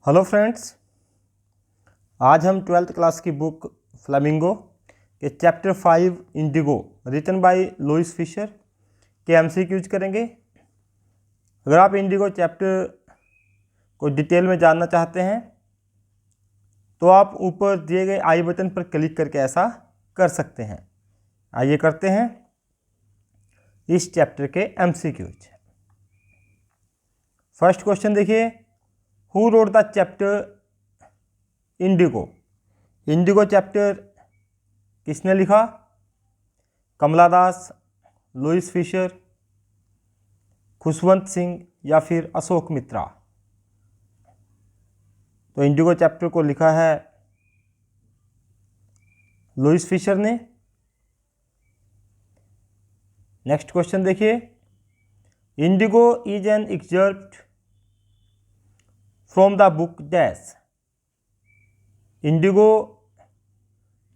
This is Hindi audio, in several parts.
हेलो फ्रेंड्स, आज हम 12th क्लास की बुक फ्लेमिंगो के chapter 5 Indigo written by Louis Fischer के एमसीक्यूज करेंगे। अगर आप इंडिगो चैप्टर को डिटेल में जानना चाहते हैं तो आप ऊपर दिए गए आई बटन पर क्लिक करके ऐसा कर सकते हैं। आइए करते हैं इस चैप्टर के एमसीक्यूज। फर्स्ट क्वेश्चन देखिए, who wrote the chapter Indigo. Indigo chapter किसने लिखा? कमला दास, लुईस फिशर, खुशवंत सिंह या फिर अशोक मित्रा। तो इंडिगो चैप्टर को लिखा है लुईस फिशर ने। नेक्स्ट क्वेश्चन देखिए, Indigo is an excerpt from the book dash. Indigo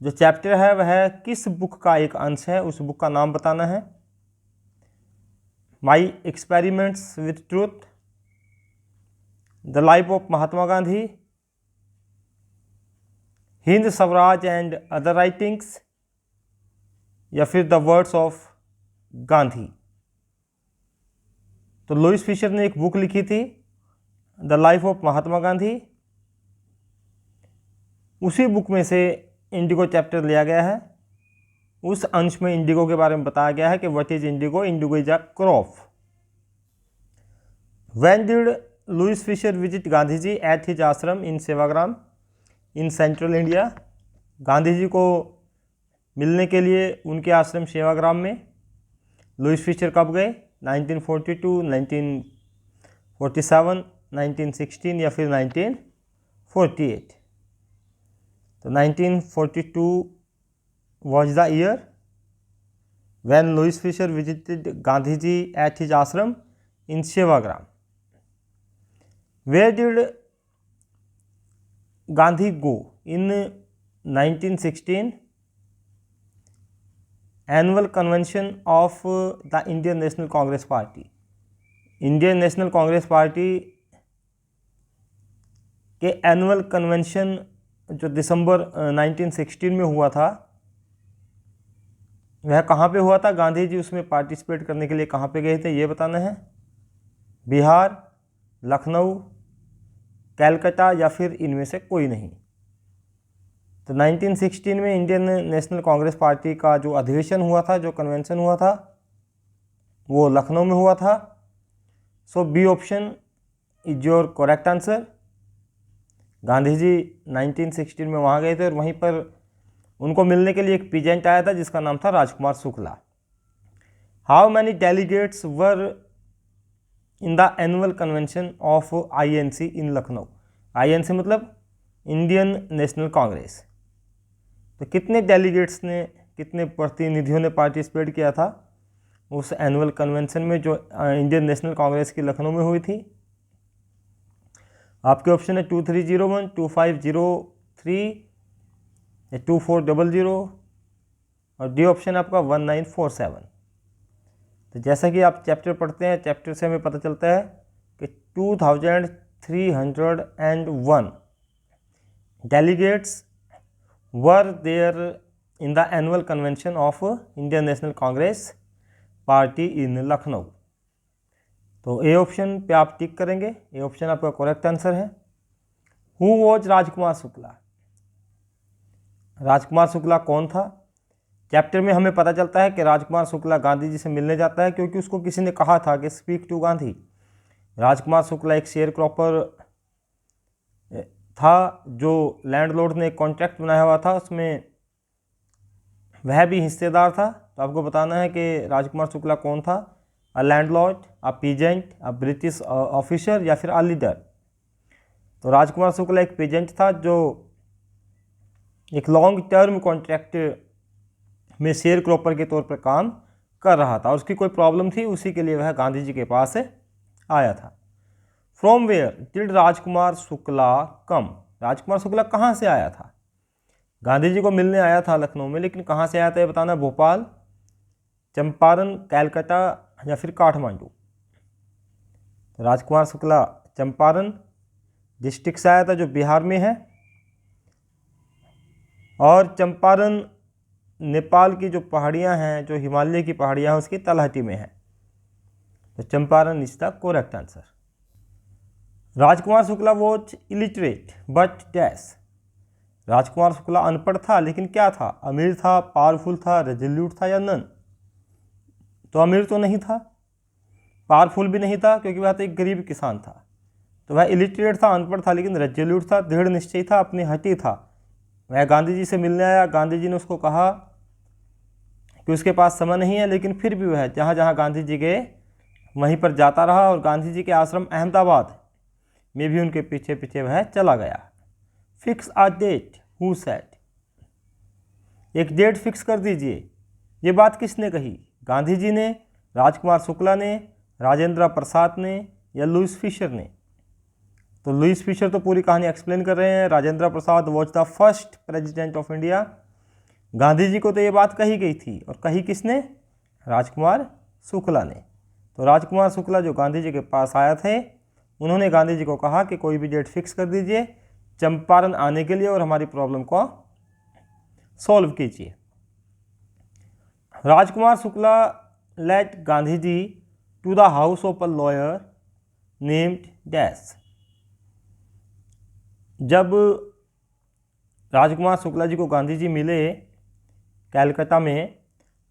जो चैप्टर है वह किस बुक का एक अंश है, उस बुक का नाम बताना है। My experiments with truth, the life of Mahatma Gandhi, Hind Swaraj and other writings या फिर द वर्ड्स ऑफ गांधी। तो लुईस फिशर ने एक बुक लिखी थी the life of Mahatma Gandhi, उसी बुक में से इंडिगो चैप्टर लिया गया है। उस अंश में इंडिगो के बारे में बताया गया है कि what is indigo. Indigo is a crop. When did Louis Fischer visit Gandhi ji at his ashram in Sevagram in central India. Gandhi ji को मिलने के लिए उनके आश्रम सेवाग्राम में लुईस फिशर कब गए? 1942, 1947, 1916 या फिर 1948। तो 1942 was the year when Louis Fisher visited Gandhi ji at his ashram in Sevagram. Where did Gandhi go? In 1916 annual convention of the Indian National Congress Party. Indian National Congress party के एनुअल कन्वेंशन जो दिसंबर 1916 में हुआ था, वह कहाँ पे हुआ था? गांधी जी उसमें पार्टिसिपेट करने के लिए कहाँ पे गए थे, ये बताना है। बिहार, लखनऊ, कैलकाटा या फिर इनमें से कोई नहीं। तो 1916 में इंडियन नेशनल कांग्रेस पार्टी का जो अधिवेशन हुआ था, जो कन्वेंशन हुआ था, वो लखनऊ में हुआ था। So B option is your correct answer. Gandhi ji 1916 में वहाँ गए थे और वहीं पर उनको मिलने के लिए एक पीजेंट आया था जिसका नाम था Rajkumar Shukla. How many delegates were in the annual convention of INC in Lucknow. INC मतलब इंडियन नेशनल कांग्रेस। तो कितने डेलीगेट्स ने, कितने प्रतिनिधियों ने पार्टिसिपेट किया था उस एनुअल कन्वेंशन में जो इंडियन नेशनल कांग्रेस की लखनऊ में हुई थी? आपके ऑप्शन है 2301, 2503, 2400 और डी ऑप्शन आपका 1947। तो जैसा कि आप चैप्टर पढ़ते हैं, चैप्टर से हमें पता चलता है कि 2301 delegates were there in the annual convention of Indian National Congress party in Lucknow. तो ए ऑप्शन पे आप टिक करेंगे, ए ऑप्शन आपका करेक्ट आंसर है। Who was Rajkumar Shukla. राजकुमार शुक्ला कौन था? चैप्टर में हमें पता चलता है कि राजकुमार शुक्ला गांधी जी से मिलने जाता है क्योंकि उसको किसी ने कहा था कि स्पीक टू गांधी। राजकुमार शुक्ला एक शेयर क्रॉपर था जो लैंडलॉर्ड ने कॉन्ट्रैक्ट बनाया हुआ था, उसमें वह भी हिस्सेदार था। तो आपको बताना है कि राजकुमार शुक्ला कौन था? A landlord, a peasant, a British officer या फिर अ लीडर। तो राजकुमार शुक्ला एक पीजेंट था जो एक लॉन्ग टर्म कॉन्ट्रैक्ट में शेयर क्रॉपर के तौर पर काम कर रहा था और उसकी कोई प्रॉब्लम थी, उसी के लिए वह गांधी जी के पास आया था। From where did Rajkumar Shukla कम। राजकुमार शुक्ला कहाँ से आया था? गांधी जी को मिलने आया था लखनऊ में, लेकिन कहाँ से आया था ये बताना। भोपाल, चंपारण, कैलकाटा या फिर काठमांडू। राजकुमार शुक्ला चंपारण, डिस्ट्रिक्ट से आया था जो बिहार में है, और चंपारण नेपाल की जो पहाड़ियाँ हैं, जो हिमालय की पहाड़ियाँ हैं, उसकी तलहटी में है। तो Champaran is the correct answer. Rajkumar Shukla was illiterate but dash. Rajkumar Shukla अनपढ़ था लेकिन क्या था? अमीर था, पावरफुल था, रेजोल्यूट था या नन? तो अमीर तो नहीं था, पावरफुल भी नहीं था क्योंकि वह तो एक गरीब किसान था। तो वह इलिटरेट था, अनपढ़ था, लेकिन रेजोल्यूट था, दृढ़ निश्चयी था, अपनी हटी था। वह गांधी जी से मिलने आया। गांधी जी ने उसको कहा कि उसके पास समय नहीं है, लेकिन फिर भी वह जहाँ जहाँ गांधी जी गए वहीं पर जाता रहा, और गांधी जी के आश्रम अहमदाबाद में भी उनके पीछे पीछे वह चला गया। Fix a date, who said? एक डेट फिक्स कर दीजिए। ये बात किसने कही? गांधी जी ने, राजकुमार शुक्ला ने, राजेंद्र प्रसाद ने या लुईस फिशर ने? तो लुईस फिशर तो पूरी कहानी एक्सप्लेन कर रहे हैं। Rajendra Prasad was the first president of India. Gandhi ji को तो ये बात कही गई थी, और कही किसने? राजकुमार शुक्ला ने। तो राजकुमार शुक्ला जो गांधी जी के पास आया थे, उन्होंने गांधी जी को कहा कि कोई भी डेट फिक्स कर दीजिए चंपारण आने के लिए और हमारी प्रॉब्लम को सॉल्व कीजिए। Rajkumar Shukla led Gandhi ji to the house of a lawyer named dash. जब राजकुमार शुक्ला जी को गांधी जी मिले कैलकाटा में,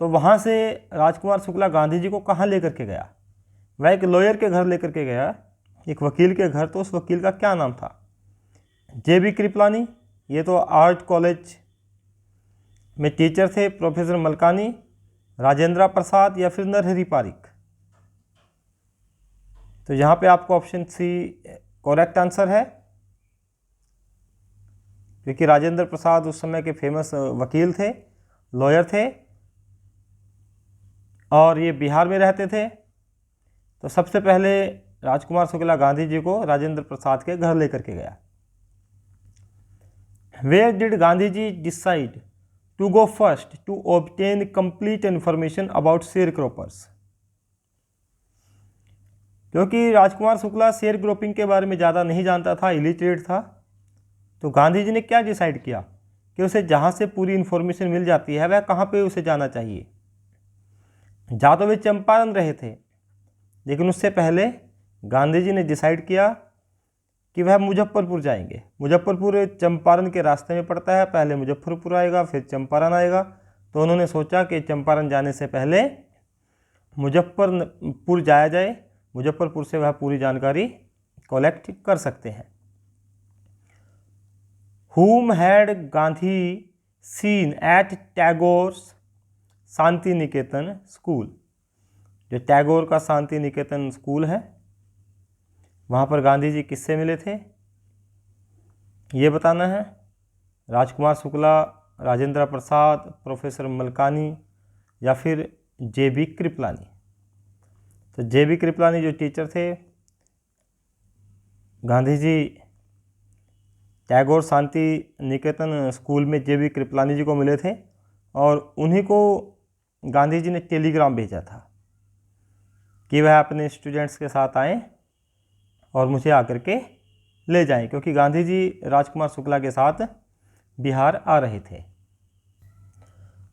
तो वहाँ से राजकुमार शुक्ला गांधी जी को कहाँ लेकर के गया? वह एक लॉयर के घर लेकर के गया, एक वकील के घर। तो उस वकील का क्या नाम था? JB कृपलानी, ये तो आर्ट कॉलेज में टीचर थे। प्रोफेसर मलकानी, राजेंद्र प्रसाद या फिर नरहरि पारिक? तो यहाँ पे आपको ऑप्शन सी करेक्ट आंसर है, क्योंकि राजेंद्र प्रसाद उस समय के फेमस वकील थे, लॉयर थे, और ये बिहार में रहते थे। तो सबसे पहले राजकुमार शुक्ला गांधी जी को राजेंद्र प्रसाद के घर लेकर के गया। Where did Gandhi ji decide to go first to obtain complete information about sharecroppers? क्योंकि राजकुमार शुक्ला शेयर क्रॉपिंग के बारे में ज़्यादा नहीं जानता था, इलिटरेट था। तो गांधी जी ने क्या डिसाइड किया कि उसे जहाँ से पूरी इन्फॉर्मेशन मिल जाती है वह कहाँ पे उसे जाना चाहिए? जा तो वे चंपारण रहे थे, लेकिन उससे पहले गांधी जी ने डिसाइड किया कि वह मुजफ्फरपुर जाएंगे। मुजफ्फरपुर चंपारण के रास्ते में पड़ता है, पहले मुजफ्फरपुर आएगा फिर चंपारण आएगा। तो उन्होंने सोचा कि चंपारण जाने से पहले मुजफ्फरपुर जाया जाए, मुजफ्फरपुर से वह पूरी जानकारी कलेक्ट कर सकते हैं। Whom had Gandhi seen at Tagore Shantiniketan school? जो टैगोर का शांति निकेतन स्कूल है, वहाँ पर गांधी जी किससे मिले थे ये बताना है। राजकुमार शुक्ला, राजेंद्र प्रसाद, प्रोफेसर मलकानी या फिर JB कृपलानी? तो JB कृपलानी जो टीचर थे, गांधी जी टैगोर शांति निकेतन स्कूल में JB कृपलानी जी को मिले थे, और उन्हीं को गांधी जी ने टेलीग्राम भेजा था कि वह अपने स्टूडेंट्स के साथ आएँ और मुझे आकर के ले जाएं, क्योंकि गांधी जी राजकुमार शुक्ला के साथ बिहार आ रहे थे।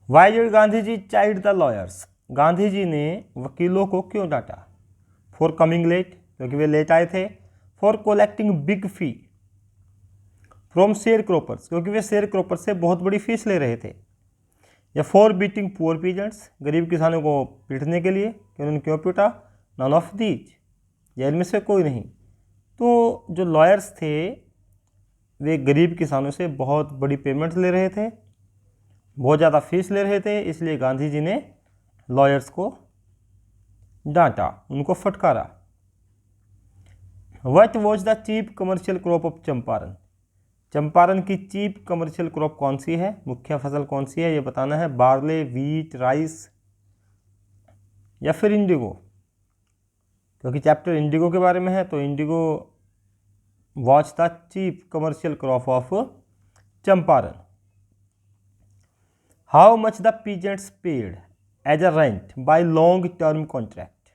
Why did Gandhi ji chide the lawyers? Gandhi ji ने वकीलों को क्यों डांटा? फॉर कमिंग लेट, क्योंकि वे लेट आए थे। For collecting big fee from share croppers, क्योंकि वे शेयर क्रॉपर्स से बहुत बड़ी फीस ले रहे थे। या फॉर बीटिंग पुअर पीजेंट्स, गरीब किसानों को पीटने के लिए, कि उन्होंने क्यों पीटा? नन ऑफ दीज, या इनमें से कोई नहीं। तो जो लॉयर्स थे वे गरीब किसानों से बहुत बड़ी पेमेंट्स ले रहे थे, बहुत ज़्यादा फीस ले रहे थे, इसलिए गांधी जी ने लॉयर्स को डांटा, उनको फटकारा। What was the chief commercial crop of Champaran? Champaran की चीफ कमर्शियल क्रॉप कौन सी है, मुख्य फसल कौन सी है ये बताना है। बार्ले, वीट, राइस या फिर इंडिगो? क्योंकि चैप्टर इंडिगो के बारे में है, तो Indigo watch the chief commercial crop of Champaran. How much the peasants paid as a rent by long term contract?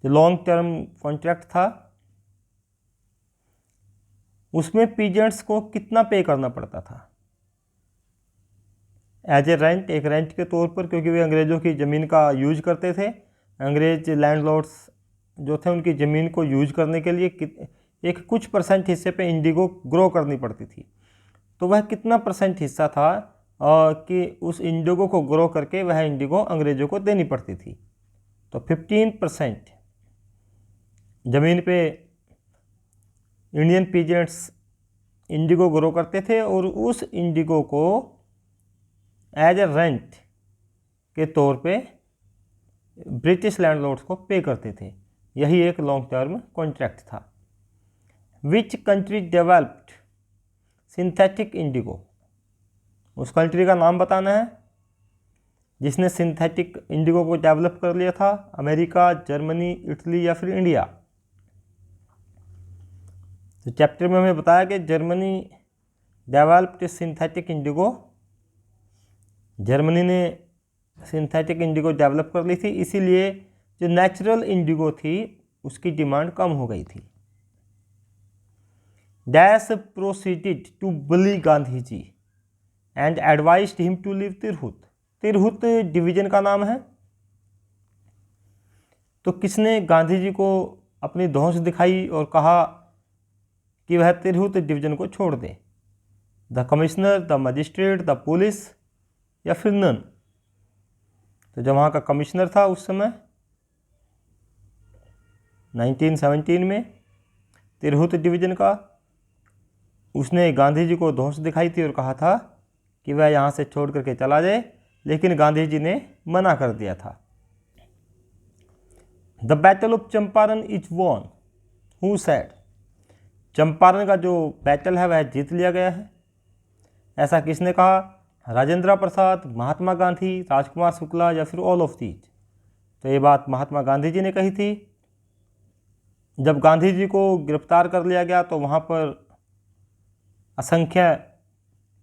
जो लॉन्ग टर्म कॉन्ट्रैक्ट था उसमें पीजेंट्स को कितना पे करना पड़ता था एज ए रेंट, एक रेंट के तौर पर, क्योंकि वे अंग्रेज़ों की ज़मीन का यूज करते थे। अंग्रेज लैंडलॉर्ड्स जो थे उनकी ज़मीन को यूज करने के लिए एक कुछ परसेंट हिस्से पे इंडिगो ग्रो करनी पड़ती थी। तो वह कितना परसेंट हिस्सा था कि उस इंडिगो को ग्रो करके वह इंडिगो अंग्रेज़ों को देनी पड़ती थी। तो 15% ज़मीन पे इंडियन पीजेंट्स इंडिगो ग्रो करते थे और उस इंडिगो को एज ए रेंट के तौर पे ब्रिटिश लैंडलॉर्ड्स को पे करते थे। यही एक लॉन्ग टर्म कॉन्ट्रैक्ट था। Which country developed synthetic Indigo, उस कंट्री का नाम बताना है जिसने सिंथेटिक इंडिगो को डेवलप कर लिया था। अमेरिका, जर्मनी, इटली या फिर इंडिया। तो चैप्टर में हमें बताया कि Germany developed synthetic Indigo, Germany ने सिंथेटिक इंडिगो डेवलप कर ली थी, इसीलिए जो नेचुरल इंडिगो थी उसकी डिमांड कम हो गई थी। Dash proceeded to bully Gandhi ji and advised him to leave Tirhut. Tirhut division का नाम है। तो किसने गांधी जी को अपनी धौंस दिखाई और कहा कि वह तिरहुत डिवीजन को छोड़ दे? The commissioner, the magistrate, the police या फिर नन? तो जो वहाँ का कमिश्नर था उस समय 1917 में तिरहुत डिवीजन का, उसने गांधी जी को धौंस दिखाई थी और कहा था कि वह यहाँ से छोड़ करके चला जाए, लेकिन गांधी जी ने मना कर दिया था। The battle of Champaran is won, who said? Champaran का जो बैटल है वह जीत लिया गया है, ऐसा किसने कहा? राजेंद्र प्रसाद, महात्मा गांधी, राजकुमार शुक्ला या फिर ऑल ऑफ दीज? तो ये बात महात्मा गांधी जी ने कही थी। जब गांधी जी को गिरफ्तार कर लिया गया तो वहाँ पर असंख्य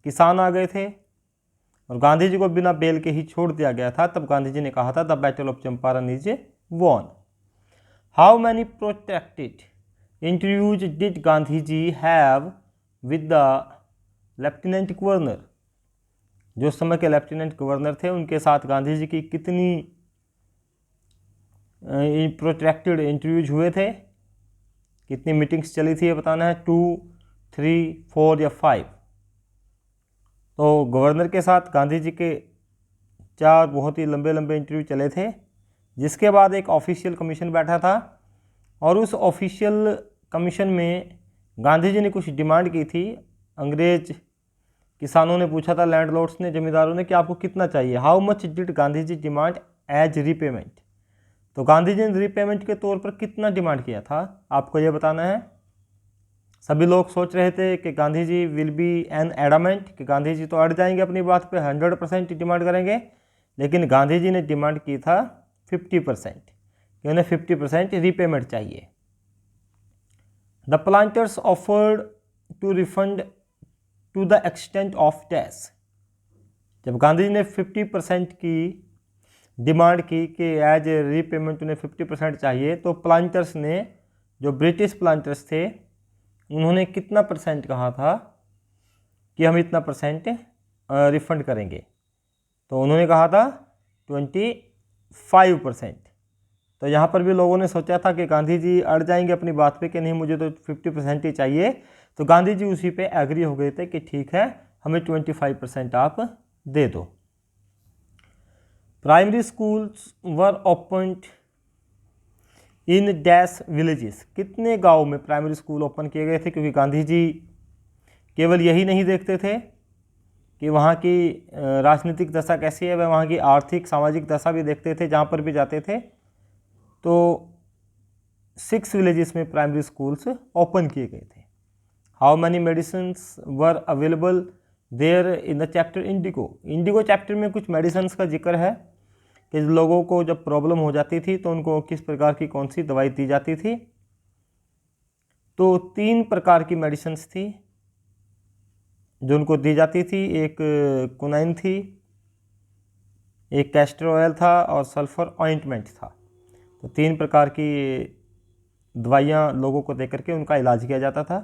किसान आ गए थे और गांधी जी को बिना बेल के ही छोड़ दिया गया था। तब गांधी जी ने कहा था the battle of Champaran is won. How many protected interviews did Gandhi ji have with the lieutenant governor? जो उस समय के लेफ्टिनेंट गवर्नर थे उनके साथ गांधी जी की कितनी प्रोटेक्टेड इंटरव्यूज हुए थे, कितनी मीटिंग्स चली थी ये बताना है। 2, 3, 4 या 5? तो गवर्नर के साथ गांधी जी के 4 बहुत ही लंबे लंबे इंटरव्यू चले थे, जिसके बाद एक ऑफिशियल कमीशन बैठा था और उस ऑफिशियल कमीशन में गांधी जी ने कुछ डिमांड की थी। अंग्रेज किसानों ने पूछा था, लैंडलॉर्ड्स ने, जमींदारों ने, कि आपको कितना चाहिए? How much did Gandhi ji demand as repayment? तो गांधी जी ने रीपेमेंट के तौर पर कितना डिमांड किया था, आपको ये बताना है। सभी लोग सोच रहे थे कि Gandhi ji will be N adamant, कि गांधी जी तो अड़ जाएंगे अपनी बात पे, 100% डिमांड करेंगे, लेकिन गांधी जी ने डिमांड की था 50%, कि उन्हें 50% रीपेमेंट चाहिए। The planters offered to refund to the extent of dash. जब गांधी जी ने 50% की डिमांड की कि एज ए रीपेमेंट उन्हें 50% चाहिए, तो प्लांटर्स ने, जो ब्रिटिश प्लांटर्स थे, उन्होंने कितना परसेंट कहा था कि हम इतना परसेंट रिफंड करेंगे? तो उन्होंने कहा था 25%। तो यहाँ पर भी लोगों ने सोचा था कि गांधी जी अड़ जाएंगे अपनी बात पे कि नहीं मुझे तो 50% ही चाहिए। तो गांधी जी उसी पे एग्री हो गए थे कि ठीक है, हमें 25% आप दे दो। Primary schools were opened in dash villages. कितने गांव में प्राइमरी स्कूल ओपन किए गए थे? क्योंकि गांधी जी केवल यही नहीं देखते थे कि वहाँ की राजनीतिक दशा कैसी है, वह वहाँ की आर्थिक सामाजिक दशा भी देखते थे जहाँ पर भी जाते थे। तो 6 विलेजेस में प्राइमरी स्कूल्स ओपन किए गए थे। How many medicines were available there in the chapter Indigo? Indigo chapter में कुछ मेडिसिन्स का जिक्र है कि लोगों को जब प्रॉब्लम हो जाती थी तो उनको किस प्रकार की कौन सी दवाई दी जाती थी। तो 3 प्रकार की मेडिसिन्स थी जो उनको दी जाती थी। एक क्विनाइन थी, एक कैस्टर ऑयल था और सल्फर ऑइंटमेंट था। तो 3 प्रकार की दवाइयाँ लोगों को देकर के उनका इलाज किया जाता था।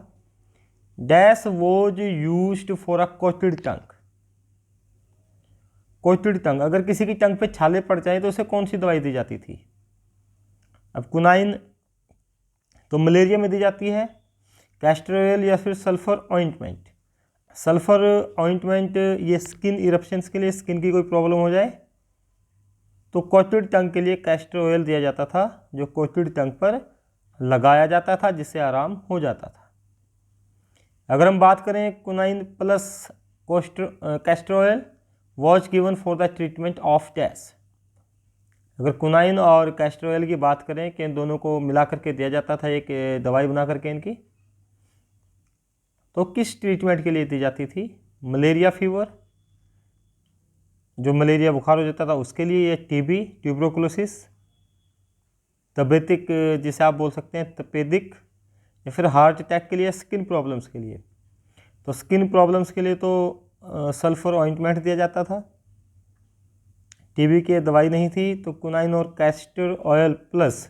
Dash was used for a coated tongue. Coated टंग, अगर किसी की टंग पे छाले पड़ जाए तो उसे कौन सी दवाई दी जाती थी? अब कुनाइन तो मलेरिया में दी जाती है, कैस्टर ऑयल या फिर सल्फर ऑइंटमेंट। सल्फर ऑइंटमेंट ये स्किन इरप्शंस के लिए, स्किन की कोई प्रॉब्लम हो जाए तो कोटेड टंग के लिए कैस्टर ऑयल दिया जाता था, जो कोटेड टंग पर लगाया जाता था, जिससे आराम हो जाता था। अगर हम बात करें quinine plus castor oil was given for the treatment of dash. अगर कुनाइन और कैस्टर ऑयल की बात करें कि इन दोनों को मिला करके दिया जाता था एक दवाई बना करके इनकी, तो किस ट्रीटमेंट के लिए दी जाती थी? मलेरिया फीवर, जो मलेरिया बुखार हो जाता था उसके लिए, या टीबी ट्यूबरोकुलोसिस, तपेदिक जिसे आप बोल सकते हैं तपेदिक, या फिर हार्ट अटैक के लिए, स्किन प्रॉब्लम्स के लिए। तो स्किन प्रॉब्लम्स के लिए तो सल्फर ऑइंटमेंट दिया जाता था। टीबी की दवाई नहीं थी तो कुनाइन और castor oil plus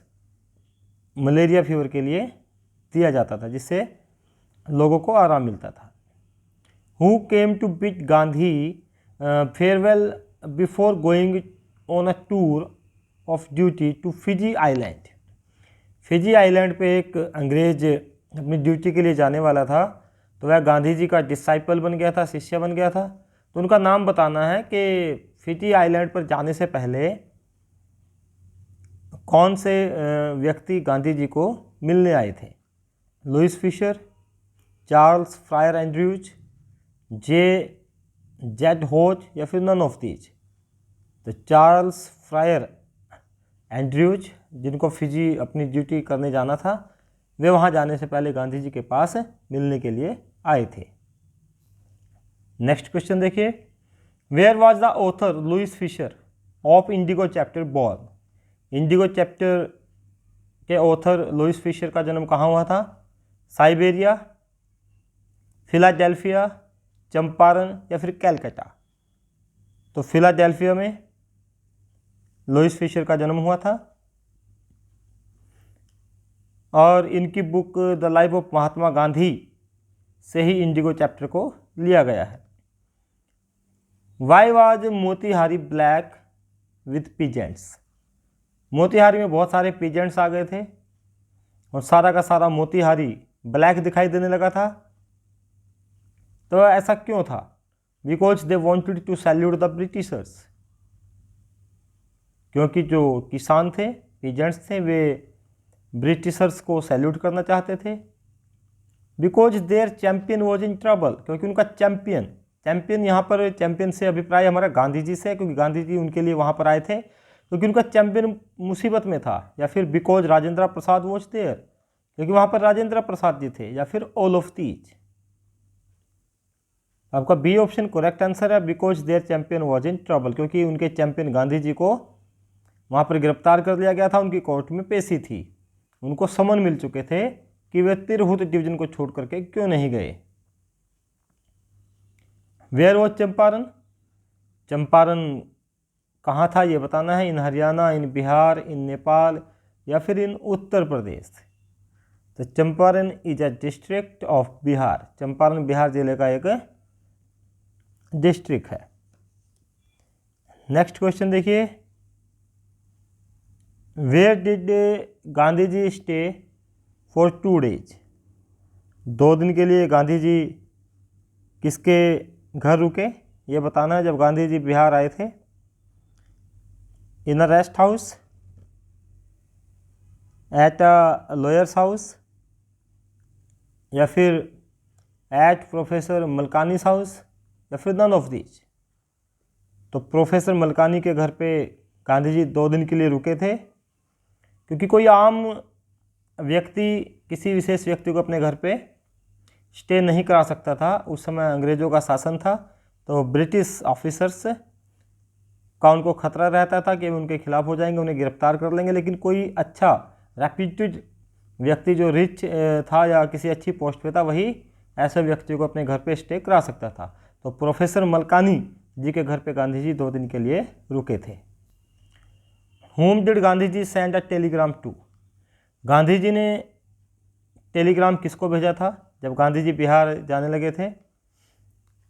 malaria fever के लिए दिया जाता था, जिससे लोगों को आराम मिलता था। Who came to bid Gandhi farewell before going on a tour of duty to Fiji island. Fiji island पे एक अंग्रेज अपनी ड्यूटी के लिए जाने वाला था, तो वह गांधी जी का डिसाइपल बन गया था, शिष्य बन गया था। तो उनका नाम बताना है कि फिजी आइलैंड पर जाने से पहले कौन से व्यक्ति गांधी जी को मिलने आए थे? Louis Fischer, Charles Freer Andrews, Z Hodge, या फिर नन ऑफ दीज। तो चार्ल्स फ्रायर एंड्रयूज, जिनको फिजी अपनी ड्यूटी करने जाना था, वे वहाँ जाने से पहले गांधी जी के पास मिलने के लिए आए थे। नेक्स्ट क्वेश्चन देखिए, where was the author Louis Fischer of Indigo chapter born. Indigo chapter के ऑथर लुइस फिशर का जन्म कहाँ हुआ था? साइबेरिया, फिलाडेल्फिया, चंपारण, या फिर कैलकाटा। तो फिलाडेल्फिया में लुइस फिशर का जन्म हुआ था, और इनकी book the life of Mahatma Gandhi से ही इंडिगो चैप्टर को लिया गया है। Why was Motihari black with peasants. Motihari में बहुत सारे पीजेंट्स आ गए थे और सारा का सारा मोतिहारी ब्लैक दिखाई देने लगा था। तो ऐसा क्यों था? Because they wanted to salute the Britishers, क्योंकि जो किसान थे, पीजेंट्स थे, वे ब्रिटिशर्स को सैल्यूट करना चाहते थे। Because their champion was in trouble, क्योंकि उनका चैंपियन यहाँ पर चैंपियन से अभिप्राय हमारा गांधी जी से, क्योंकि गांधी जी उनके लिए वहाँ पर आए थे, क्योंकि उनका चैंपियन मुसीबत में था। या फिर because Rajendra Prasad was there, क्योंकि वहाँ पर राजेंद्र प्रसाद जी थे। या फिर ऑल ऑफ दीज। आपका बी ऑप्शन करेक्ट आंसर है, because their champion was in trouble, क्योंकि उनके चैंपियन गांधी जी को वहाँ पर गिरफ्तार कर लिया गया था, उनकी कोर्ट में पेशी थी, उनको समन मिल चुके थे कि वे तिरहुत डिवीजन को छोड़ करके क्यों नहीं गए। Where was Champaran. चंपारण कहाँ था ये बताना है, इन हरियाणा, इन बिहार, इन नेपाल, या फिर इन उत्तर प्रदेश। तो Champaran is a district of Bihar. Champaran Bihar जिले का एक डिस्ट्रिक्ट है। नेक्स्ट क्वेश्चन देखिए, where did Gandhi ji stay for 2 days. 2 दिन के लिए गांधी जी किसके घर रुके, ये बताना है। जब गांधी जी बिहार आए थे, in a rest house, at a lawyers house, या फिर एट प्रोफेसर मलकानी हाउस, या फिर नन ऑफ दीज। तो प्रोफेसर मलकानी के घर पे गांधी जी 2 दिन के लिए रुके थे, क्योंकि कोई आम व्यक्ति किसी विशेष व्यक्ति को अपने घर पे स्टे नहीं करा सकता था। उस समय अंग्रेज़ों का शासन था, तो ब्रिटिश ऑफिसर्स का उनको खतरा रहता था कि उनके खिलाफ हो जाएंगे, उन्हें गिरफ्तार कर लेंगे। लेकिन कोई अच्छा रेप्यूटेड व्यक्ति जो रिच था या किसी अच्छी पोस्ट पे था, वही ऐसे व्यक्ति को अपने घर पे स्टे करा सकता था। तो प्रोफेसर मलकानी जी के घर पे गांधी जी 2 दिन के लिए रुके थे। Whom did Gandhi ji send a telegram to. Gandhi ji ने टेलीग्राम किसको भेजा था जब गांधी जी बिहार जाने लगे थे?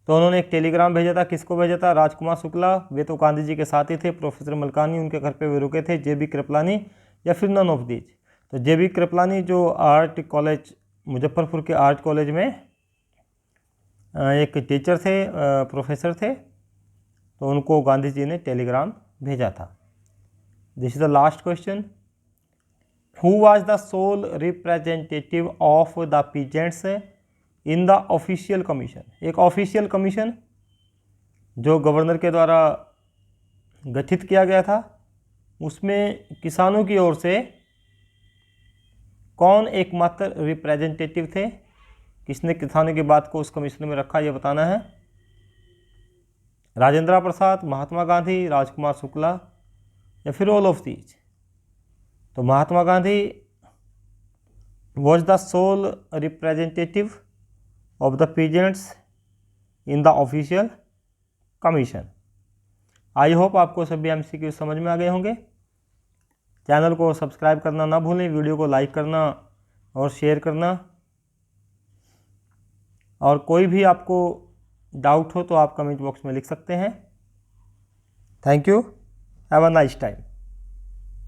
तो उन्होंने एक टेलीग्राम भेजा था। किसको भेजा था? राजकुमार शुक्ला, वे तो गांधी जी के साथ ही थे। प्रोफेसर मलकानी, उनके घर पे वे रुके थे। जे.बी. कृपलानी या फिर नन ऑफ दीज? तो जे.बी. कृपलानी जो आर्ट कॉलेज, मुजफ्फरपुर के आर्ट कॉलेज में एक टीचर थे, प्रोफेसर थे, तो उनको गांधी जी ने टेलीग्राम भेजा था। This is the last question. Who was the sole representative of the peasants in the official commission? एक ऑफिशियल कमीशन जो गवर्नर के द्वारा गठित किया गया था, उसमें किसानों की ओर से कौन एकमात्र रिप्रेजेंटेटिव थे? किसने किसानों की बात को उस कमीशन में रखा, यह बताना है। राजेंद्र प्रसाद, महात्मा गांधी, राजकुमार शुक्ला या फिर ऑल ऑफ दीज? तो Mahatma Gandhi was the sole representative of the peasants in the official commission. I hope आपको सभी एमसीक्यू समझ में आ गए होंगे। चैनल को सब्सक्राइब करना ना भूलें, वीडियो को लाइक करना और शेयर करना। और कोई भी आपको डाउट हो तो आप कमेंट बॉक्स में लिख सकते हैं। Thank you, have a nice time.